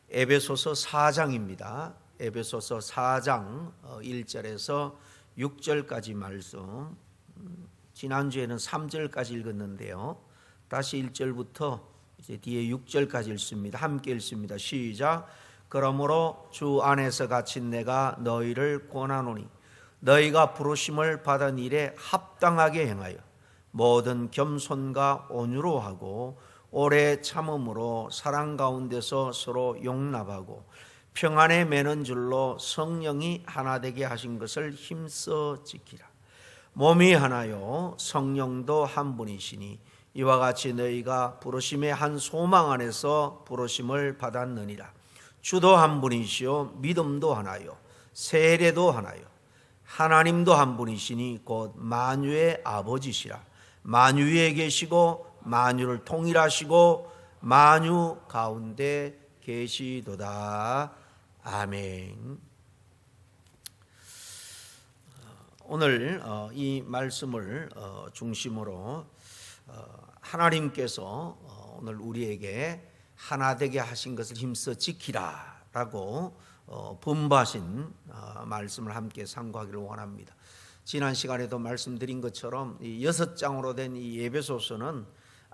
에베소서 4장입니다. 에베소서 4장 1절에서 6절까지 말씀. 지난주에는 3절까지 읽었는데요. 다시 1절부터 이제 뒤에 6절까지 읽습니다. 함께 읽습니다. 시작. 그러므로 주 안에서 갇힌 내가 너희를 권하노니 너희가 부르심을 받은 일에 합당하게 행하여 모든 겸손과 온유로 하고 오래 참음으로 사랑 가운데서 서로 용납하고 평안에 매는 줄로 성령이 하나 되게 하신 것을 힘써 지키라. 몸이 하나요 성령도 한 분이시니 이와 같이 너희가 부르심의 한 소망 안에서 부르심을 받았느니라. 주도 한 분이시요 믿음도 하나요 세례도 하나요 하나님도 한 분이시니 곧 만유의 아버지시라. 만유 위에 계시고 만유를 통일하시고 만유 가운데 계시도다. 아멘. 오늘 이 말씀을 중심으로 하나님께서 오늘 우리에게 하나 되게 하신 것을 힘써 지키라 라고 분부하신 말씀을 함께 상고하기를 원합니다. 지난 시간에도 말씀드린 것처럼 이 6장으로 된 이 에베소서는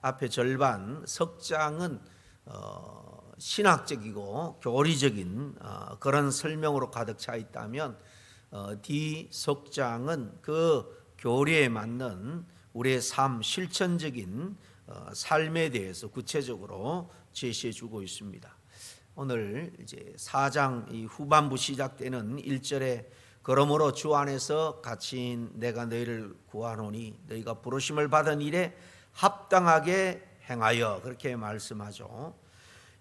앞에 절반 석장은 신학적이고 교리적인 그런 설명으로 가득 차 있다면 뒤 석장은 그 교리에 맞는 우리의 삶, 실천적인 삶에 대해서 구체적으로 제시해 주고 있습니다. 오늘 이제 4장 이 후반부 시작되는 1절에 그러므로 주 안에서 갇힌 내가 너희를 구하노니 너희가 부르심을 받은 일에 합당하게 행하여 그렇게 말씀하죠.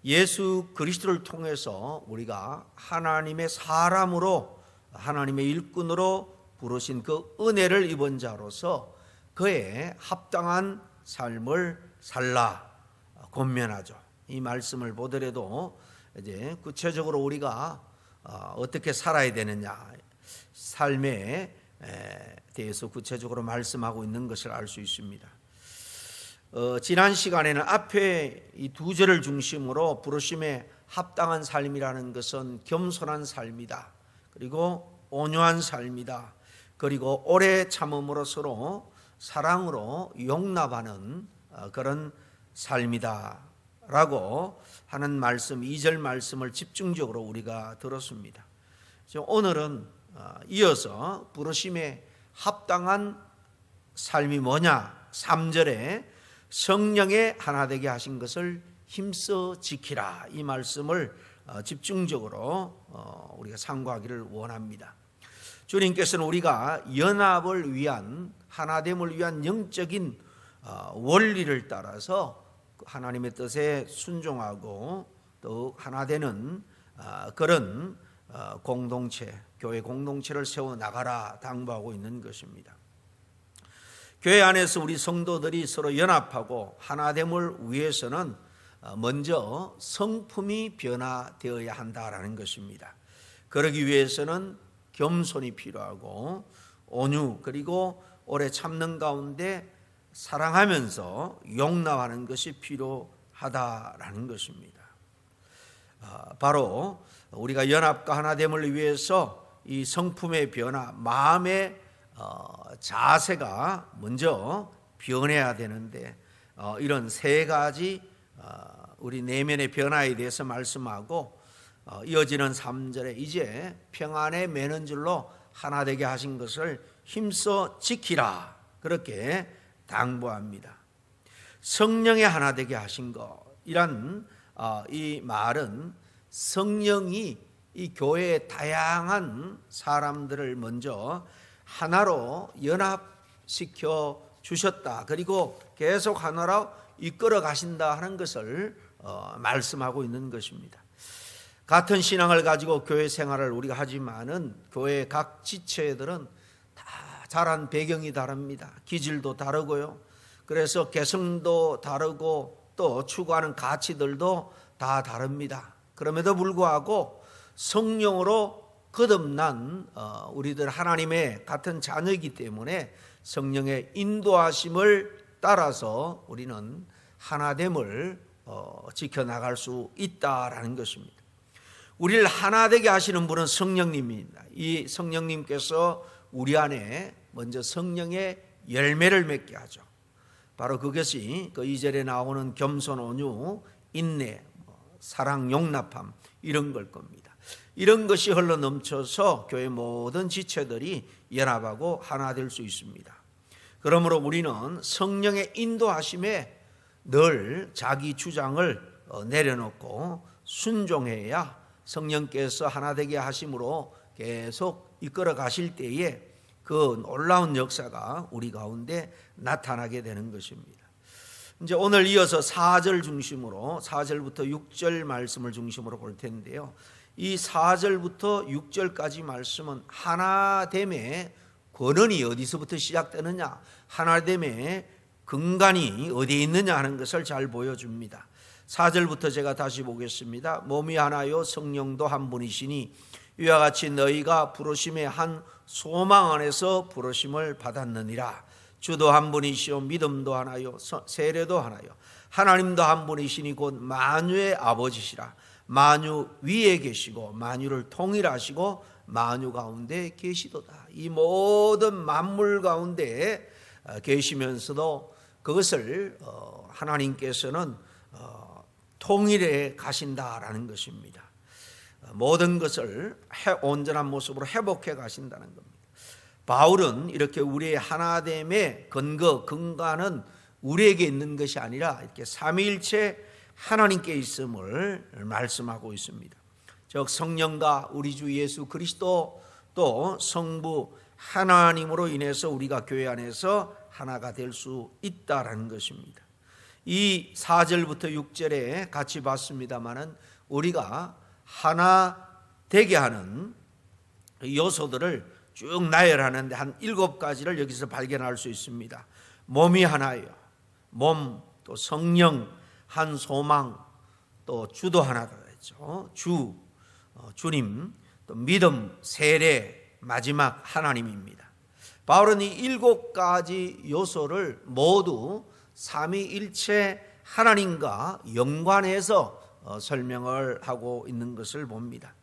예수 그리스도를 통해서 우리가 하나님의 사람으로 하나님의 일꾼으로 부르신 그 은혜를 입은 자로서 그의 합당한 삶을 살라 권면하죠. 이 말씀을 보더라도 이제 구체적으로 우리가 어떻게 살아야 되느냐 삶에 대해서 구체적으로 말씀하고 있는 것을 알 수 있습니다. 지난 시간에는 앞에 이 두 절을 중심으로 부르심에 합당한 삶이라는 것은 겸손한 삶이다. 그리고 온유한 삶이다. 그리고 오래 참음으로 서로 사랑으로 용납하는 그런 삶이다 라고 하는 말씀 2절 말씀을 집중적으로 우리가 들었습니다. 오늘은 이어서 부르심에 합당한 삶이 뭐냐 3절에 성령의 하나 되게 하신 것을 힘써 지키라 이 말씀을 집중적으로 우리가 상고하기를 원합니다. 주님께서는 우리가 연합을 위한 하나됨을 위한 영적인 원리를 따라서 하나님의 뜻에 순종하고 또 하나 되는 그런 공동체, 교회 공동체를 세워나가라 당부하고 있는 것입니다. 교회 안에서 우리 성도들이 서로 연합하고 하나됨을 위해서는 먼저 성품이 변화되어야 한다라는 것입니다. 그러기 위해서는 겸손이 필요하고 온유 그리고 오래 참는 가운데 사랑하면서 용납하는 것이 필요하다라는 것입니다. 바로 우리가 연합과 하나됨을 위해서 이 성품의 변화, 마음의 자세가 먼저 변해야 되는데 이런 세 가지 우리 내면의 변화에 대해서 말씀하고 이어지는 3절에 이제 평안에 매는 줄로 하나 되게 하신 것을 힘써 지키라 그렇게 당부합니다. 성령의 하나 되게 하신 것 이란 이 말은 성령이 이 교회의 다양한 사람들을 먼저 하나로 연합시켜 주셨다. 그리고 계속 하나로 이끌어 가신다 하는 것을 말씀하고 있는 것입니다. 같은 신앙을 가지고 교회 생활을 우리가 하지만은 교회 각 지체들은 다 자란 배경이 다릅니다. 기질도 다르고요. 그래서 개성도 다르고 또 추구하는 가치들도 다 다릅니다. 그럼에도 불구하고 성령으로 거듭난 우리들 하나님의 같은 자녀이기 때문에 성령의 인도하심을 따라서 우리는 하나됨을 지켜나갈 수 있다라는 것입니다. 우리를 하나 되게 하시는 분은 성령님입니다. 이 성령님께서 우리 안에 먼저 성령의 열매를 맺게 하죠. 바로 그것이 그 2절에 나오는 겸손, 온유, 인내, 사랑, 용납함 이런 걸 겁니다. 이런 것이 흘러 넘쳐서 교회 모든 지체들이 연합하고 하나 될 수 있습니다. 그러므로 우리는 성령의 인도하심에 늘 자기 주장을 내려놓고 순종해야 성령께서 하나 되게 하심으로 계속 이끌어 가실 때에 그 놀라운 역사가 우리 가운데 나타나게 되는 것입니다. 이제 오늘 이어서 4절 중심으로 4절부터 6절 말씀을 중심으로 볼 텐데요. 이 4절부터 6절까지 말씀은 하나됨의 권한이 어디서부터 시작되느냐, 하나됨의 근간이 어디에 있느냐 하는 것을 잘 보여줍니다. 4절부터 제가 다시 보겠습니다. 몸이 하나요 성령도 한 분이시니 이와 같이 너희가 부르심의 한 소망 안에서 부르심을 받았느니라. 주도 한 분이시요 믿음도 하나요 세례도 하나요 하나님도 한 분이시니 곧 만유의 아버지시라. 만유 위에 계시고 만유를 통일하시고 만유 가운데 계시도다. 이 모든 만물 가운데 계시면서도 그것을 하나님께서는 통일해 가신다라는 것입니다. 모든 것을 온전한 모습으로 회복해 가신다는 겁니다. 바울은 이렇게 우리의 하나됨의 근간은 우리에게 있는 것이 아니라 이렇게 삼위일체 하나님께 있음을 말씀하고 있습니다. 즉 성령과 우리 주 예수 그리스도 또 성부 하나님으로 인해서 우리가 교회 안에서 하나가 될 수 있다라는 것입니다. 이 4절부터 6절에 같이 봤습니다마는 우리가 하나 되게 하는 요소들을 쭉 나열하는데 한 7가지를 여기서 발견할 수 있습니다. 몸이 하나예요. 몸, 또 성령, 한 소망, 또 주도 하나다 그랬죠. 주님, 또 믿음, 세례, 마지막 하나님입니다. 바울은 이 7가지 요소를 모두 삼위일체 하나님과 연관해서 설명을 하고 있는 것을 봅니다.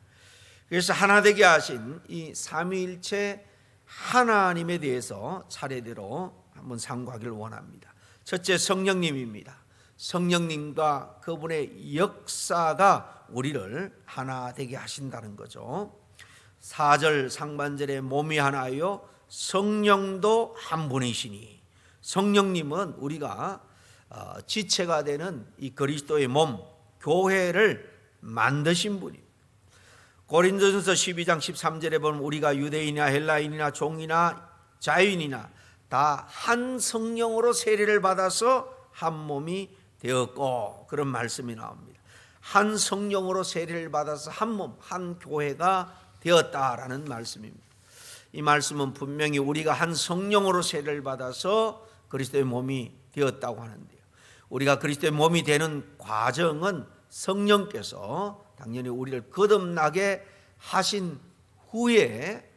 그래서 하나 되게 하신 이 삼위일체 하나님에 대해서 차례대로 한번 상고하기를 원합니다. 첫째, 성령님입니다. 성령님과 그분의 역사가 우리를 하나 되게 하신다는 거죠. 4절 상반절에 몸이 하나요 성령도 한 분이시니, 성령님은 우리가 지체가 되는 이 그리스도의 몸 교회를 만드신 분입니다. 고린도전서 12장 13절에 보면 우리가 유대인이나 헬라인이나 종이나 자유인이나 다 한 성령으로 세례를 받아서 한 몸이 되었고, 그런 말씀이 나옵니다. 한 성령으로 세례를 받아서 한 몸, 한 교회가 되었다라는 말씀입니다. 이 말씀은 분명히 우리가 한 성령으로 세례를 받아서 그리스도의 몸이 되었다고 하는데요. 우리가 그리스도의 몸이 되는 과정은 성령께서 당연히 우리를 거듭나게 하신 후에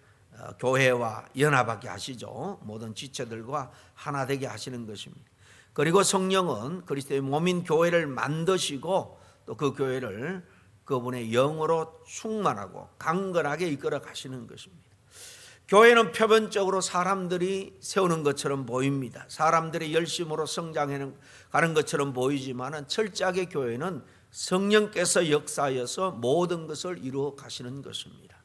교회와 연합하게 하시죠. 모든 지체들과 하나 되게 하시는 것입니다. 그리고 성령은 그리스도의 몸인 교회를 만드시고 또 그 교회를 그분의 영으로 충만하고 강건하게 이끌어 가시는 것입니다. 교회는 표면적으로 사람들이 세우는 것처럼 보입니다. 사람들이 열심으로 성장해 가는 것처럼 보이지만 철저하게 교회는 성령께서 역사하여서 모든 것을 이루어 가시는 것입니다.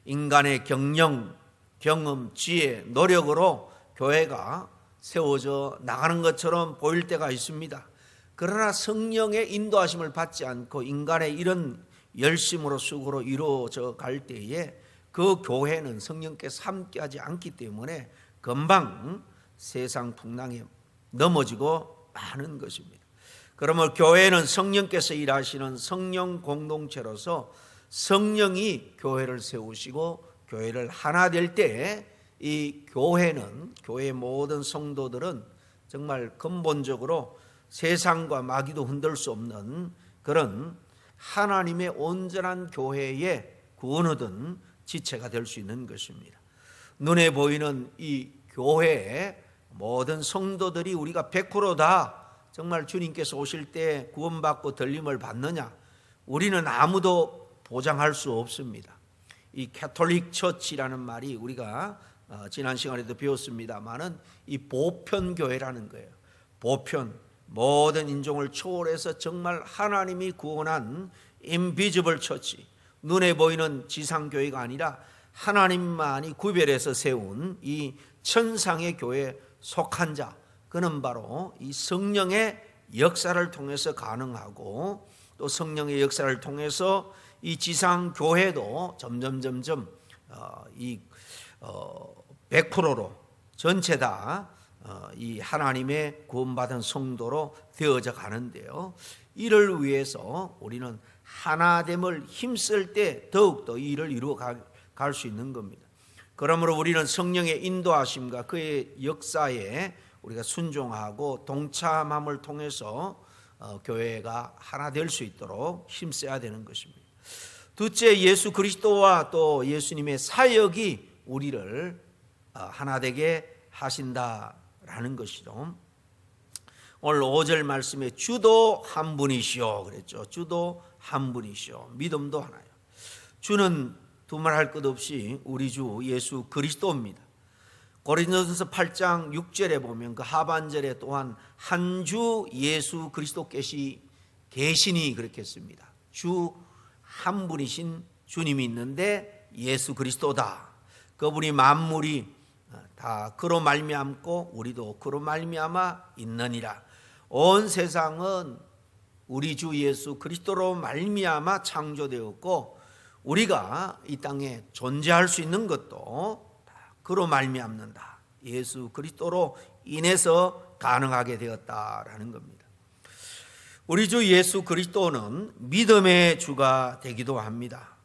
인간의 경영, 경험, 지혜, 노력으로 교회가 세워져 나가는 것처럼 보일 때가 있습니다. 그러나 성령의 인도하심을 받지 않고 인간의 이런 열심으로 수고로 이루어져 갈 때에 그 교회는 성령께서 함께하지 않기 때문에 금방 세상 풍랑에 넘어지고 마는 것입니다. 그러면 교회는 성령께서 일하시는 성령 공동체로서 성령이 교회를 세우시고 교회를 하나 될 때 이 교회는, 교회의 모든 성도들은 정말 근본적으로 세상과 마귀도 흔들 수 없는 그런 하나님의 온전한 교회의 구원 얻은 지체가 될 수 있는 것입니다. 눈에 보이는 이 교회의 모든 성도들이 우리가 100% 다 정말 주님께서 오실 때 구원받고 들림을 받느냐? 우리는 아무도 보장할 수 없습니다. 이 캐톨릭 처치라는 말이 우리가 지난 시간에도 배웠습니다마는 이 보편교회라는 거예요. 보편, 모든 인종을 초월해서 정말 하나님이 구원한 인비지블 처치, 눈에 보이는 지상교회가 아니라 하나님만이 구별해서 세운 이 천상의 교회에 속한 자, 그는 바로 이 성령의 역사를 통해서 가능하고, 또 성령의 역사를 통해서 이 지상교회도 점점 100%로 전체 다 이 하나님의 구원받은 성도로 되어져 가는데요, 이를 위해서 우리는 하나됨을 힘쓸 때 더욱더 이 일을 이루어 갈 수 있는 겁니다. 그러므로 우리는 성령의 인도하심과 그의 역사에 우리가 순종하고 동참함을 통해서 교회가 하나 될 수 있도록 힘써야 되는 것입니다. 둘째, 예수 그리스도와 또 예수님의 사역이 우리를 하나 되게 하신다라는 것이죠. 오늘 5절 말씀에 주도 한 분이시오 그랬죠. 주도 한 분이시오. 믿음도 하나요. 주는 두말할 것 없이 우리 주 예수 그리스도입니다. 고린도전서 8장 6절에 보면 그 하반절에 또한 한 주 예수 그리스도께서 계시니 그렇게 했습니다. 주 한 분이신 주님이 있는데 예수 그리스도다. 그분이 만물이 다 그로 말미암고 우리도 그로 말미암아 있느니라. 온 세상은 우리 주 예수 그리스도로 말미암아 창조되었고, 우리가 이 땅에 존재할 수 있는 것도 그로 말미암는다. 예수 그리스도로 인해서 가능하게 되었다라는 겁니다. 우리 주 예수 그리스도는 믿음의 주가 되기도 합니다.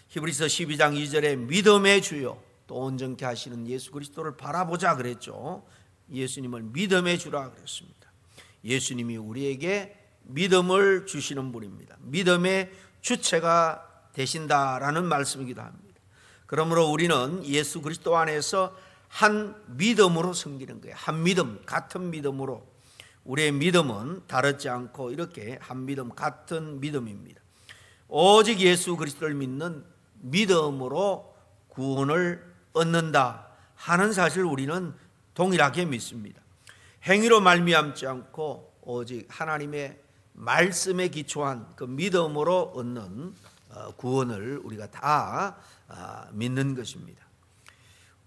히브리서 12장 2절에 믿음의 주요 또 온전케 하시는 예수 그리스도를 바라보자 그랬죠. 예수님을 믿음의 주라 그랬습니다. 예수님이 우리에게 믿음을 주시는 분입니다. 믿음의 주체가 되신다라는 말씀이기도 합니다. 그러므로 우리는 예수 그리스도 안에서 한 믿음으로 섬기는 거예요. 한 믿음, 같은 믿음으로. 우리의 믿음은 다르지 않고 이렇게 한 믿음, 같은 믿음입니다. 오직 예수 그리스도를 믿는 믿음으로 구원을 얻는다 하는 사실을 우리는 동일하게 믿습니다. 행위로 말미암지 않고 오직 하나님의 말씀에 기초한 그 믿음으로 얻는 구원을 우리가 다 믿는 것입니다.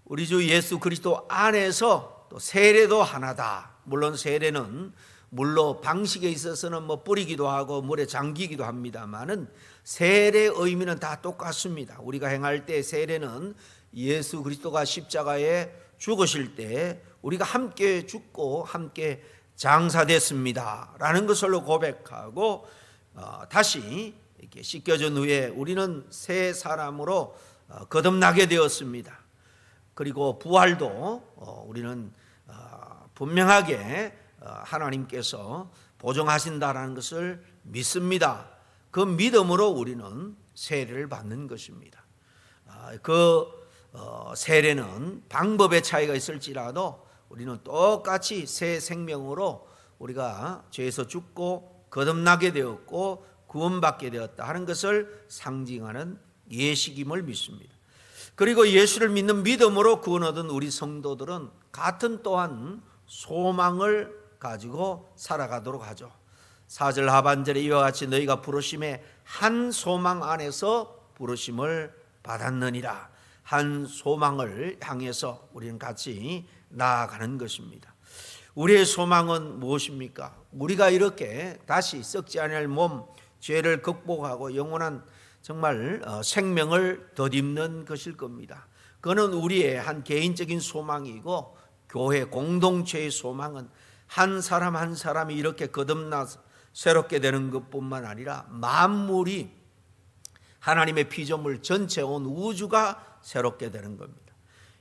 우리 주 예수 그리스도 안에서 또 세례도 하나다. 물론 세례는 물로 방식에 있어서는 뿌리기도 하고 물에 잠기기도 합니다만은 세례의 의미는 다 똑같습니다. 우리가 행할 때 세례는 예수 그리스도가 십자가에 죽으실 때 우리가 함께 죽고 함께 장사됐습니다 라는 것으로 고백하고 다시 이렇게 씻겨진 후에 우리는 새 사람으로 거듭나게 되었습니다. 그리고 부활도 우리는 분명하게 하나님께서 보증하신다라는 것을 믿습니다. 그 믿음으로 우리는 세례를 받는 것입니다. 그 세례는 방법의 차이가 있을지라도 우리는 똑같이 새 생명으로 우리가 죄에서 죽고 거듭나게 되었고 구원받게 되었다 하는 것을 상징하는 예식임을 믿습니다. 그리고 예수를 믿는 믿음으로 구원 얻은 우리 성도들은 같은 또한 소망을 가지고 살아가도록 하죠. 4절 하반절에 이와 같이 너희가 부르심에 한 소망 안에서 부르심을 받았느니라. 한 소망을 향해서 우리는 같이 나아가는 것입니다. 우리의 소망은 무엇입니까? 우리가 이렇게 다시 썩지 아니할 몸, 죄를 극복하고 영원한 정말 생명을 덧입는 것일 겁니다. 그는 우리의 한 개인적인 소망이고 교회 공동체의 소망은 한 사람 한 사람이 이렇게 거듭나 새롭게 되는 것뿐만 아니라 만물이 하나님의 피조물 전체 온 우주가 새롭게 되는 겁니다.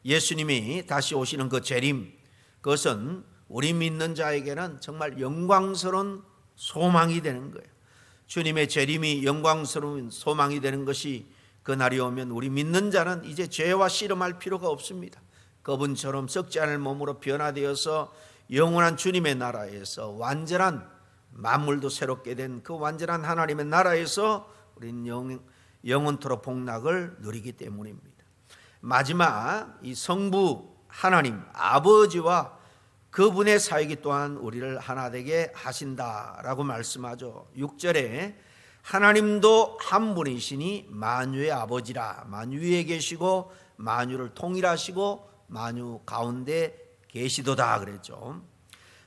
예수님이 다시 오시는 그 재림, 그것은 우리 믿는 자에게는 정말 영광스러운 소망이 되는 거예요. 주님의 재림이 영광스러운 소망이 되는 것이 그날이 오면 우리 믿는 자는 이제 죄와 씨름할 필요가 없습니다. 그분처럼 썩지 않을 몸으로 변화되어서 영원한 주님의 나라에서 완전한 만물도 새롭게 된 그 완전한 하나님의 나라에서 우리는 영원토록 복락을 누리기 때문입니다. 마지막 이 성부 하나님 아버지와 그분의 사역이 또한 우리를 하나 되게 하신다라고 말씀하죠. 6절에 하나님도 한 분이시니 만유의 아버지라. 만유 위에 계시고 만유를 통일하시고 만유 가운데 계시도다 그랬죠.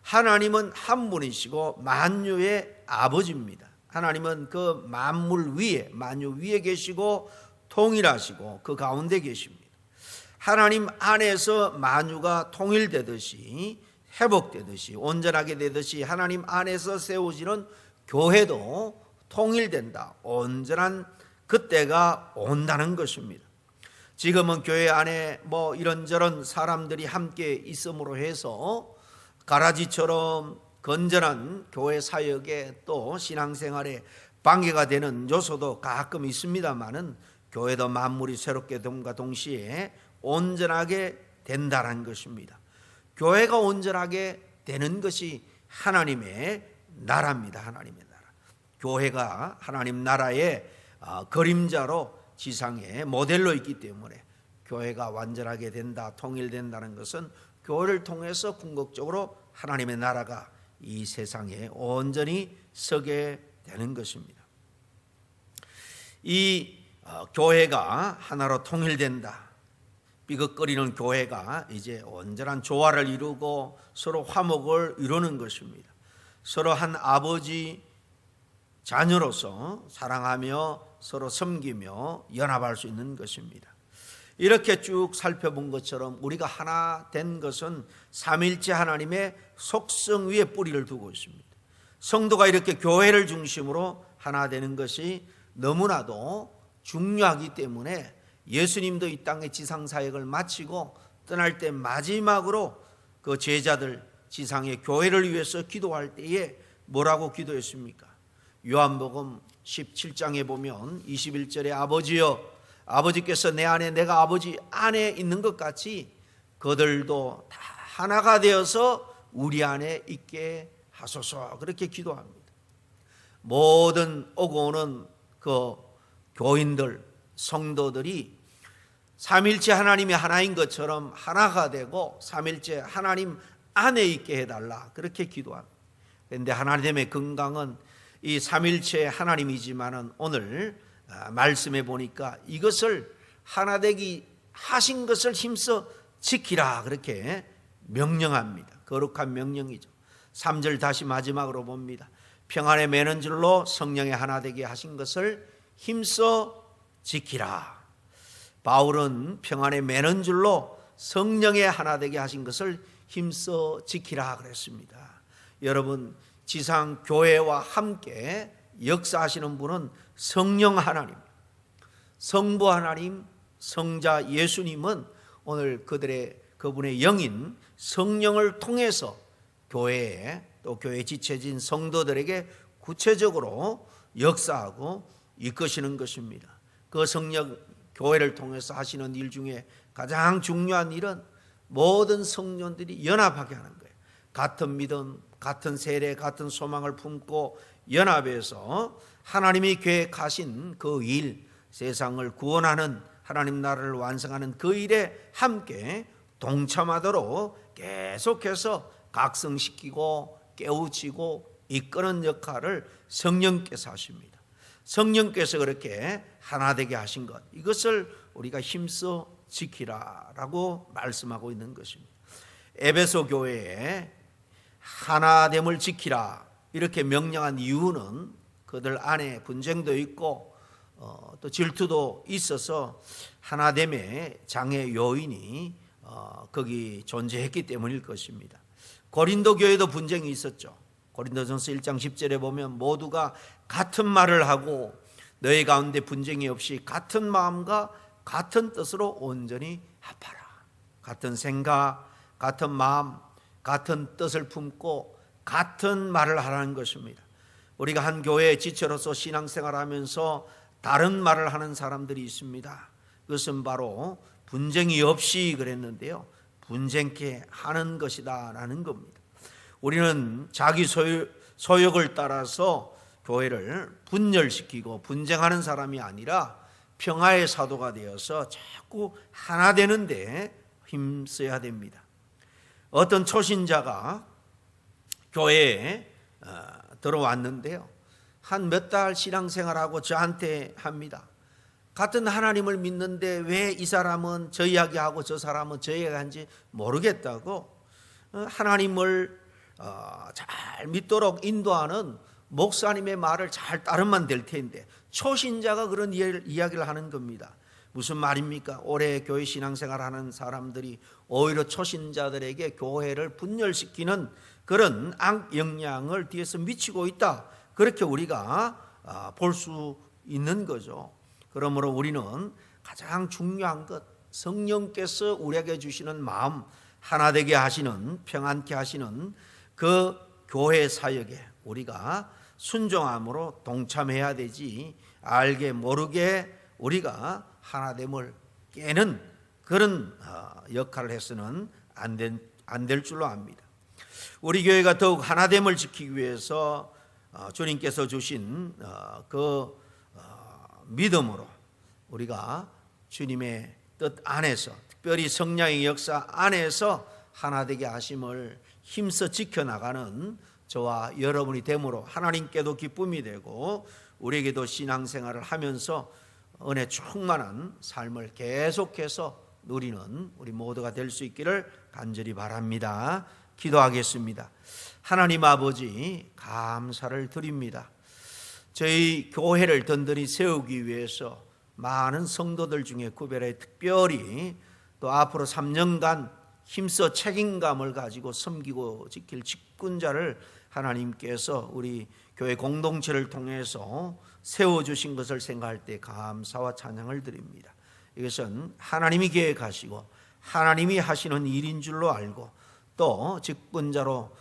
하나님은 한 분이시고 만유의 아버지입니다. 하나님은 그 만물 위에, 만유 위에 계시고 통일하시고 그 가운데 계십니다. 하나님 안에서 만유가 통일되듯이, 회복되듯이, 온전하게 되듯이 하나님 안에서 세워지는 교회도 통일된다. 온전한 그때가 온다는 것입니다. 지금은 교회 안에 이런저런 사람들이 함께 있음으로 해서 가라지처럼 건전한 교회 사역에 또 신앙생활에 방해가 되는 요소도 가끔 있습니다만은 교회도 만물이 새롭게 됨과 동시에 온전하게 된다는 것입니다. 교회가 온전하게 되는 것이 하나님의 나라입니다. 하나님의 나라. 교회가 하나님 나라의 그림자로 지상의 모델로 있기 때문에 교회가 완전하게 된다, 통일된다는 것은 교회를 통해서 궁극적으로 하나님의 나라가 이 세상에 온전히 서게 되는 것입니다. 이 교회가 하나로 통일된다. 삐걱거리는 교회가 이제 온전한 조화를 이루고 서로 화목을 이루는 것입니다. 서로 한 아버지 자녀로서 사랑하며 서로 섬기며 연합할 수 있는 것입니다. 이렇게 쭉 살펴본 것처럼 우리가 하나 된 것은 삼일째 하나님의 속성 위에 뿌리를 두고 있습니다. 성도가 이렇게 교회를 중심으로 하나 되는 것이 너무나도 중요하기 때문에 예수님도 이 땅의 지상사역을 마치고 떠날 때 마지막으로 그 제자들 지상의 교회를 위해서 기도할 때에 뭐라고 기도했습니까? 요한복음 17장에 보면 21절에 아버지여, 아버지께서 내 안에 내가 아버지 안에 있는 것 같이 그들도 다 하나가 되어서 우리 안에 있게 하소서, 그렇게 기도합니다. 모든 오고 오는 그 교인들, 성도들이 삼일째 하나님이 하나인 것처럼 하나가 되고 삼일째 하나님 안에 있게 해달라, 그렇게 기도합니다. 그런데 하나님의 건강은 이 삼일체 하나님이지만은 오늘 말씀해 보니까 이것을 하나되기 하신 것을 힘써 지키라, 그렇게 명령합니다. 거룩한 명령이죠. 3절 다시 마지막으로 봅니다. 평안에 매는 줄로 성령의 하나되게 하신 것을 힘써 지키라. 바울은 평안에 매는 줄로 성령의 하나되게 하신 것을 힘써 지키라 그랬습니다. 여러분, 지상 교회와 함께 역사하시는 분은 성령 하나님, 성부 하나님, 성자 예수님은 오늘 그분의 영인 성령을 통해서 교회에 또 교회 지체진 성도들에게 구체적으로 역사하고 이끄시는 것입니다. 그 성령 교회를 통해서 하시는 일 중에 가장 중요한 일은 모든 성령들이 연합하게 하는 거예요. 같은 믿음, 같은 세례, 같은 소망을 품고 연합해서 하나님이 계획하신 그 일, 세상을 구원하는 하나님 나라를 완성하는 그 일에 함께 동참하도록 계속해서 각성시키고 깨우치고 이끄는 역할을 성령께서 하십니다. 성령께서 그렇게 하나 되게 하신 것, 이것을 우리가 힘써 지키라라고 말씀하고 있는 것입니다. 에베소 교회에 하나됨을 지키라 이렇게 명령한 이유는 그들 안에 분쟁도 있고 또 질투도 있어서 하나됨의 장애 요인이 거기 존재했기 때문일 것입니다. 고린도 교회도 분쟁이 있었죠. 고린도전서 1장 10절에 보면 모두가 같은 말을 하고 너희 가운데 분쟁이 없이 같은 마음과 같은 뜻으로 온전히 합하라. 같은 생각, 같은 마음, 같은 뜻을 품고 같은 말을 하라는 것입니다. 우리가 한 교회의 지체로서 신앙생활하면서 다른 말을 하는 사람들이 있습니다. 그것은 바로 분쟁이 없이 그랬는데요, 분쟁케 하는 것이다 라는 겁니다. 우리는 자기 소욕을 따라서 교회를 분열시키고 분쟁하는 사람이 아니라 평화의 사도가 되어서 자꾸 하나 되는데 힘써야 됩니다. 어떤 초신자가 교회에 들어왔는데요, 한 몇 달 신앙생활하고 저한테 합니다. 같은 하나님을 믿는데 왜 이 사람은 저 이야기하고 저 사람은 저 이야기하는지 모르겠다고, 하나님을 잘 믿도록 인도하는 목사님의 말을 잘 따르면 될 텐데 초신자가 그런 이야기를 하는 겁니다. 무슨 말입니까? 오래 교회 신앙생활하는 사람들이 오히려 초신자들에게 교회를 분열시키는 그런 악영향을 뒤에서 미치고 있다, 그렇게 우리가 볼 수 있는 거죠. 그러므로 우리는 가장 중요한 것, 성령께서 우리에게 주시는 마음, 하나 되게 하시는, 평안케 하시는 그 교회 사역에 우리가 순종함으로 동참해야 되지, 알게 모르게 우리가 하나됨을 깨는 그런 역할을 해서는 안 될 줄로 압니다. 우리 교회가 더욱 하나됨을 지키기 위해서 주님께서 주신 그 믿음으로 우리가 주님의 뜻 안에서, 특별히 성령의 역사 안에서 하나되게 하심을 힘써 지켜나가는 저와 여러분이 됨으로 하나님께도 기쁨이 되고 우리에게도 신앙생활을 하면서 은혜 충만한 삶을 계속해서 누리는 우리 모두가 될 수 있기를 간절히 바랍니다. 기도하겠습니다. 하나님 아버지, 감사를 드립니다. 저희 교회를 든든히 세우기 위해서 많은 성도들 중에 구별해 특별히 또 앞으로 3년간 힘써 책임감을 가지고 섬기고 지킬 직분자를 하나님께서 우리 교회 공동체를 통해서 세워주신 것을 생각할 때 감사와 찬양을 드립니다. 이것은 하나님이 계획하시고 하나님이 하시는 일인 줄로 알고, 또 직분자로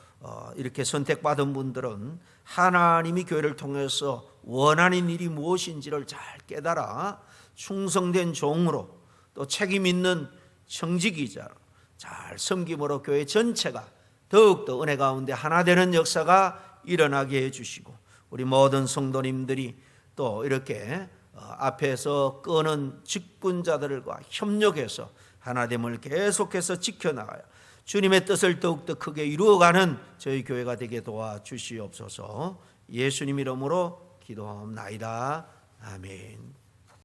이렇게 선택받은 분들은 하나님이 교회를 통해서 원하는 일이 무엇인지를 잘 깨달아 충성된 종으로, 또 책임 있는 청지기자로 잘 섬김으로 교회 전체가 더욱더 은혜 가운데 하나 되는 역사가 일어나게 해주시고, 우리 모든 성도님들이 또 이렇게 앞에서 끄는 직분자들과 협력해서 하나됨을 계속해서 지켜나가요. 주님의 뜻을 더욱더 크게 이루어가는 저희 교회가 되게 도와주시옵소서. 예수님 이름으로 기도하옵나이다. 아멘.